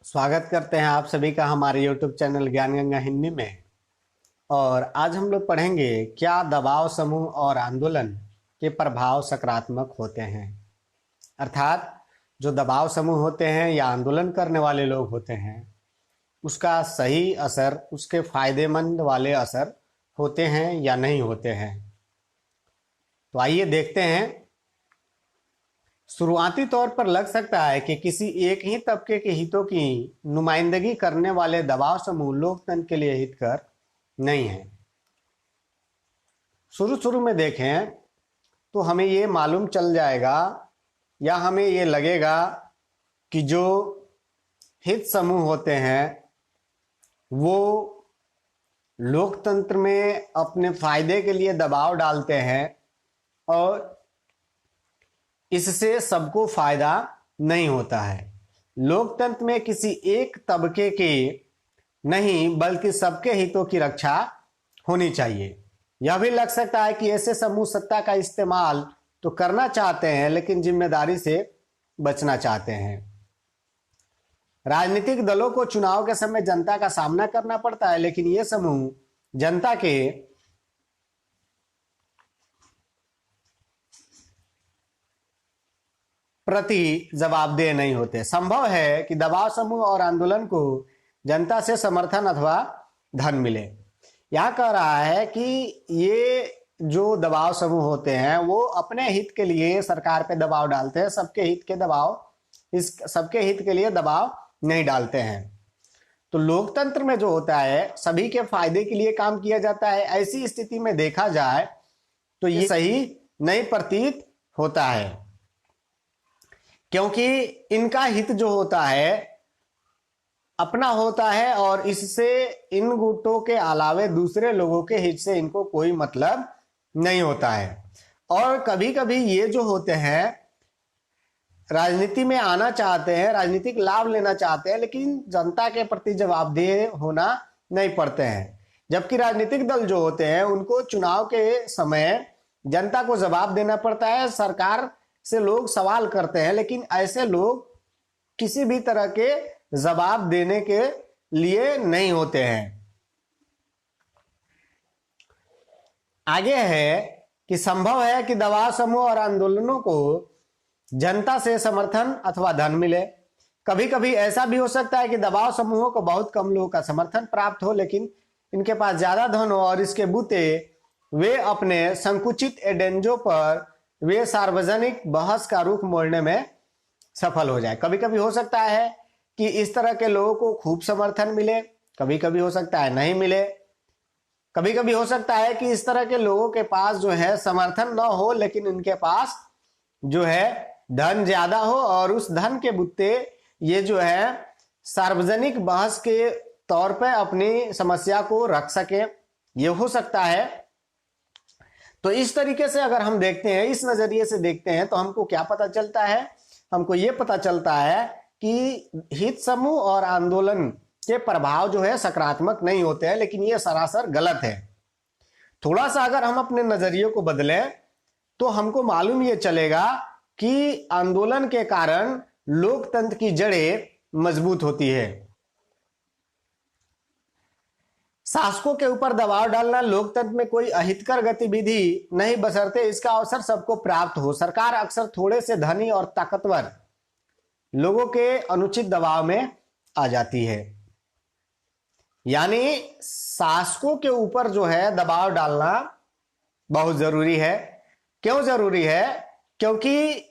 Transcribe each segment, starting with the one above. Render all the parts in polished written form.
स्वागत करते हैं आप सभी का हमारे YouTube चैनल ज्ञान गंगा हिंदी में। और आज हम लोग पढ़ेंगे क्या दबाव समूह और आंदोलन के प्रभाव सकारात्मक होते हैं। अर्थात जो दबाव समूह होते हैं या आंदोलन करने वाले लोग होते हैं उसका सही असर, उसके फायदेमंद वाले असर होते हैं या नहीं होते हैं। तो आइए देखते हैं। शुरुआती तौर पर लग सकता है कि किसी एक ही तबके के हितों की नुमाइंदगी करने वाले दबाव समूह लोकतंत्र के लिए हितकर नहीं है। शुरू में देखें तो हमें ये मालूम चल जाएगा या हमें ये लगेगा कि जो हित समूह होते हैं वो लोकतंत्र में अपने फायदे के लिए दबाव डालते हैं और इससे सबको फायदा नहीं होता है। लोकतंत्र में किसी एक तबके के नहीं बल्कि सबके हितों की रक्षा होनी चाहिए। यह भी लग सकता है कि ऐसे समूह सत्ता का इस्तेमाल तो करना चाहते हैं लेकिन जिम्मेदारी से बचना चाहते हैं। राजनीतिक दलों को चुनाव के समय जनता का सामना करना पड़ता है लेकिन ये समूह जनता के प्रति जवाबदेह नहीं होते। संभव है कि दबाव समूह और आंदोलन को जनता से समर्थन अथवा धन मिले। यह कह रहा है कि ये जो दबाव समूह होते हैं वो अपने हित के लिए सरकार पे दबाव डालते हैं, सबके हित के लिए दबाव नहीं डालते हैं। तो लोकतंत्र में जो होता है सभी के फायदे के लिए काम किया जाता है। ऐसी स्थिति में देखा जाए तो ये सही नहीं प्रतीत होता है, क्योंकि इनका हित जो होता है अपना होता है और इससे इन गुटों के अलावे दूसरे लोगों के हित से इनको कोई मतलब नहीं होता है। और कभी कभी ये जो होते हैं राजनीति में आना चाहते हैं, राजनीतिक लाभ लेना चाहते हैं, लेकिन जनता के प्रति जवाबदेह होना नहीं पड़ते हैं। जबकि राजनीतिक दल जो होते हैं उनको चुनाव के समय जनता को जवाब देना पड़ता है, सरकार से लोग सवाल करते हैं, लेकिन ऐसे लोग किसी भी तरह के जवाब देने के लिए नहीं होते हैं। आगे है कि संभव है कि दबाव समूह और आंदोलनों को जनता से समर्थन अथवा धन मिले। कभी कभी ऐसा भी हो सकता है कि दबाव समूहों को बहुत कम लोगों का समर्थन प्राप्त हो लेकिन इनके पास ज्यादा धन हो और इसके बूते वे अपने संकुचित एजेंडों पर वे सार्वजनिक बहस का रुख मोड़ने में सफल हो जाए। कभी कभी हो सकता है कि इस तरह के लोगों को खूब समर्थन मिले, कभी कभी हो सकता है नहीं मिले। कभी कभी हो सकता है कि इस तरह के लोगों के पास जो है समर्थन न हो लेकिन इनके पास जो है धन ज्यादा हो और उस धन के बुत्ते ये जो है सार्वजनिक बहस के तौर पर अपनी समस्या को रख सके, ये हो सकता है। तो इस तरीके से अगर हम देखते हैं, इस नजरिए से देखते हैं तो हमको क्या पता चलता है? हमको ये पता चलता है कि हित समूह और आंदोलन के प्रभाव जो है सकारात्मक नहीं होते हैं, लेकिन ये सरासर गलत है। थोड़ा सा अगर हम अपने नजरिए को बदलें तो हमको मालूम ये चलेगा कि आंदोलन के कारण लोकतंत्र की जड़ें मजबूत होती है। शासकों के ऊपर दबाव डालना लोकतंत्र में कोई अहितकर गतिविधि नहीं, बशर्ते इसका अवसर सबको प्राप्त हो। सरकार अक्सर थोड़े से धनी और ताकतवर लोगों के अनुचित दबाव में आ जाती है। यानी शासकों के ऊपर जो है दबाव डालना बहुत जरूरी है। क्यों जरूरी है? क्योंकि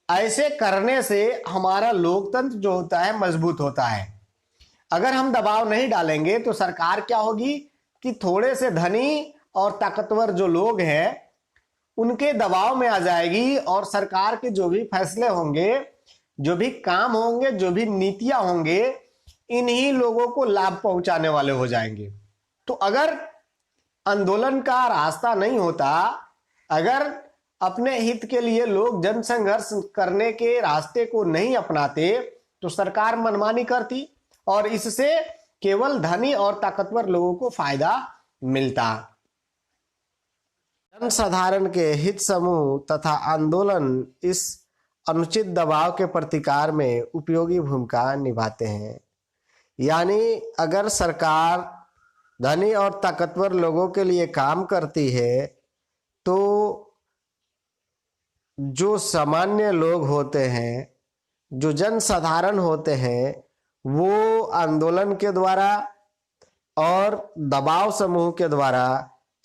ऐसे करने से हमारा लोकतंत्र जो होता है मजबूत होता है। अगर हम दबाव नहीं डालेंगे तो सरकार क्या होगी कि थोड़े से धनी और ताकतवर जो लोग हैं उनके दबाव में आ जाएगी और सरकार के जो भी फैसले होंगे, जो भी काम होंगे, जो भी नीतियां होंगे, इन्हीं लोगों को लाभ पहुंचाने वाले हो जाएंगे। तो अगर आंदोलन का रास्ता नहीं होता, अगर अपने हित के लिए लोग जन संघर्ष करने के रास्ते को नहीं अपनाते तो सरकार मनमानी करती और इससे केवल धनी और ताकतवर लोगों को फायदा मिलता। जनसाधारण के हित समूह तथा आंदोलन इस अनुचित दबाव के प्रतिकार में उपयोगी भूमिका निभाते हैं। यानी अगर सरकार धनी और ताकतवर लोगों के लिए काम करती है तो जो सामान्य लोग होते हैं, जो जनसाधारण होते हैं, वो आंदोलन के द्वारा और दबाव समूह के द्वारा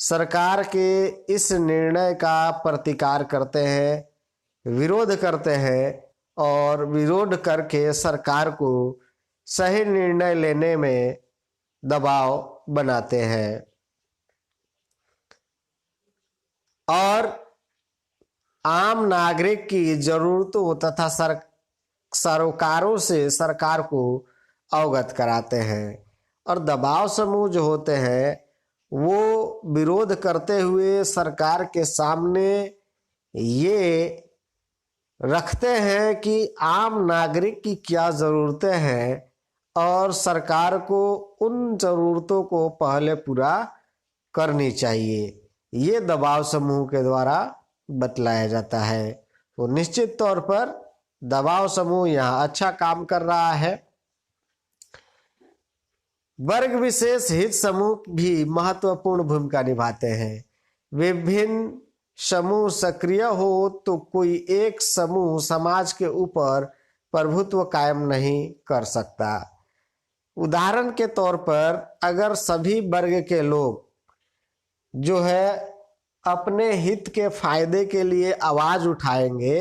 सरकार के इस निर्णय का प्रतिकार करते हैं, विरोध करते हैं और विरोध करके सरकार को सही निर्णय लेने में दबाव बनाते हैं। और आम नागरिक की जरूरतों तथा सरोकारों से सरकार को अवगत कराते हैं। और दबाव समूह जो होते हैं वो विरोध करते हुए सरकार के सामने ये रखते हैं कि आम नागरिक की क्या ज़रूरतें हैं और सरकार को उन ज़रूरतों को पहले पूरा करनी चाहिए। ये दबाव समूह के द्वारा बतलाया जाता है। तो निश्चित तौर पर दबाव समूह यहाँ अच्छा काम कर रहा है। वर्ग विशेष हित समूह भी महत्वपूर्ण भूमिका निभाते हैं। विभिन्न समूह सक्रिय हो तो कोई एक समूह समाज के ऊपर प्रभुत्व कायम नहीं कर सकता। उदाहरण के तौर पर अगर सभी वर्ग के लोग जो है अपने हित के फायदे के लिए आवाज उठाएंगे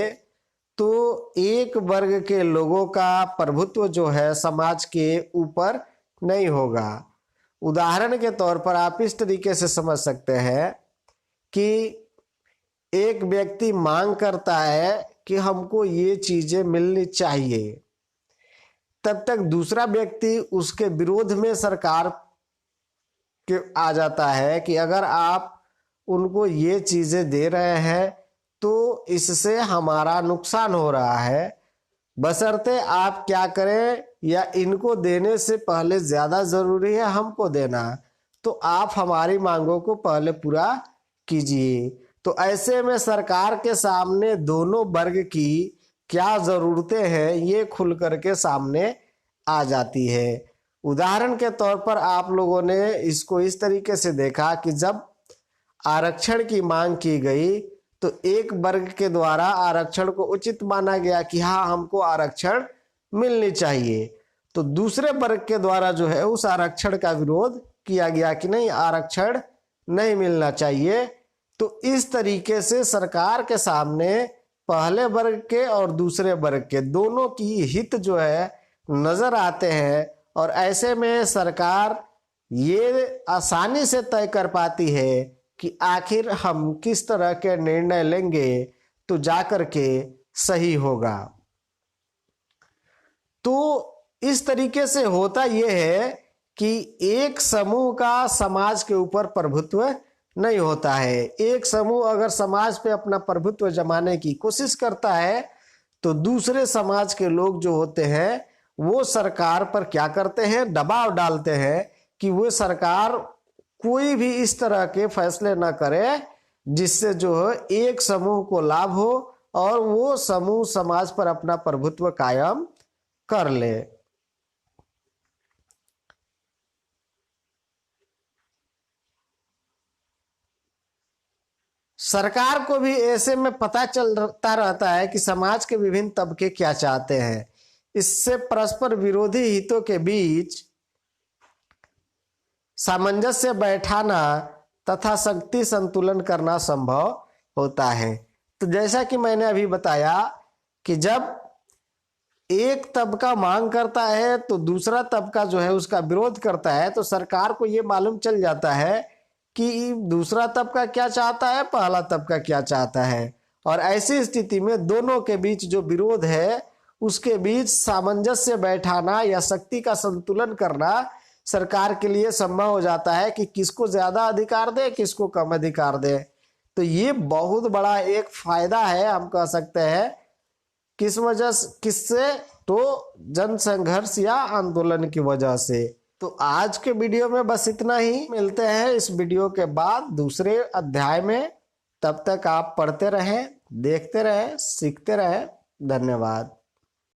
तो एक वर्ग के लोगों का प्रभुत्व जो है समाज के ऊपर नहीं होगा। उदाहरण के तौर पर आप इस तरीके से समझ सकते हैं कि एक व्यक्ति मांग करता है कि हमको ये चीजें मिलनी चाहिए, तब तक दूसरा व्यक्ति उसके विरोध में सरकार के आ जाता है कि अगर आप उनको ये चीजें दे रहे हैं तो इससे हमारा नुकसान हो रहा है, बशर्ते आप क्या करें या इनको देने से पहले ज्यादा जरूरी है हमको देना, तो आप हमारी मांगों को पहले पूरा कीजिए। तो ऐसे में सरकार के सामने दोनों वर्ग की क्या जरूरतें हैं ये खुल करके सामने आ जाती है। उदाहरण के तौर पर आप लोगों ने इसको इस तरीके से देखा कि जब आरक्षण की मांग की गई तो एक वर्ग के द्वारा आरक्षण को उचित माना गया कि हाँ हमको आरक्षण मिलनी चाहिए, तो दूसरे वर्ग के द्वारा जो है उस आरक्षण का विरोध किया गया कि नहीं आरक्षण नहीं मिलना चाहिए। तो इस तरीके से सरकार के सामने पहले वर्ग के और दूसरे वर्ग के दोनों की हित जो है नजर आते हैं और ऐसे में सरकार ये आसानी से तय कर पाती है कि आखिर हम किस तरह के निर्णय लेंगे तो जाकर के सही होगा। तो इस तरीके से होता यह है कि एक समूह का समाज के ऊपर प्रभुत्व नहीं होता है। एक समूह अगर समाज पे अपना प्रभुत्व जमाने की कोशिश करता है तो दूसरे समाज के लोग जो होते हैं वो सरकार पर क्या करते हैं, दबाव डालते हैं कि वो सरकार कोई भी इस तरह के फैसले ना करे जिससे जो है एक समूह को लाभ हो और वो समूह समाज पर अपना प्रभुत्व कायम कर ले। सरकार को भी ऐसे में पता चलता रहता है कि समाज के विभिन्न तबके क्या चाहते हैं। इससे परस्पर विरोधी हितों के बीच सामंजस्य बैठाना तथा शक्ति संतुलन करना संभव होता है। तो जैसा कि मैंने अभी बताया कि जब एक तबका मांग करता है तो दूसरा तबका जो है उसका विरोध करता है, तो सरकार को ये मालूम चल जाता है कि दूसरा तबका क्या चाहता है, पहला तबका क्या चाहता है, और ऐसी स्थिति में दोनों के बीच जो विरोध है उसके बीच सामंजस्य बैठाना या शक्ति का संतुलन करना सरकार के लिए संभव हो जाता है कि किसको ज्यादा अधिकार दे, किसको कम अधिकार दे। तो ये बहुत बड़ा एक फायदा है, हम कह सकते हैं। किस वजह से, किससे, तो जन संघर्ष या आंदोलन की वजह से। तो आज के वीडियो में बस इतना ही। मिलते हैं इस वीडियो के बाद दूसरे अध्याय में। तब तक आप पढ़ते रहें, देखते रहें, सीखते रहें। धन्यवाद।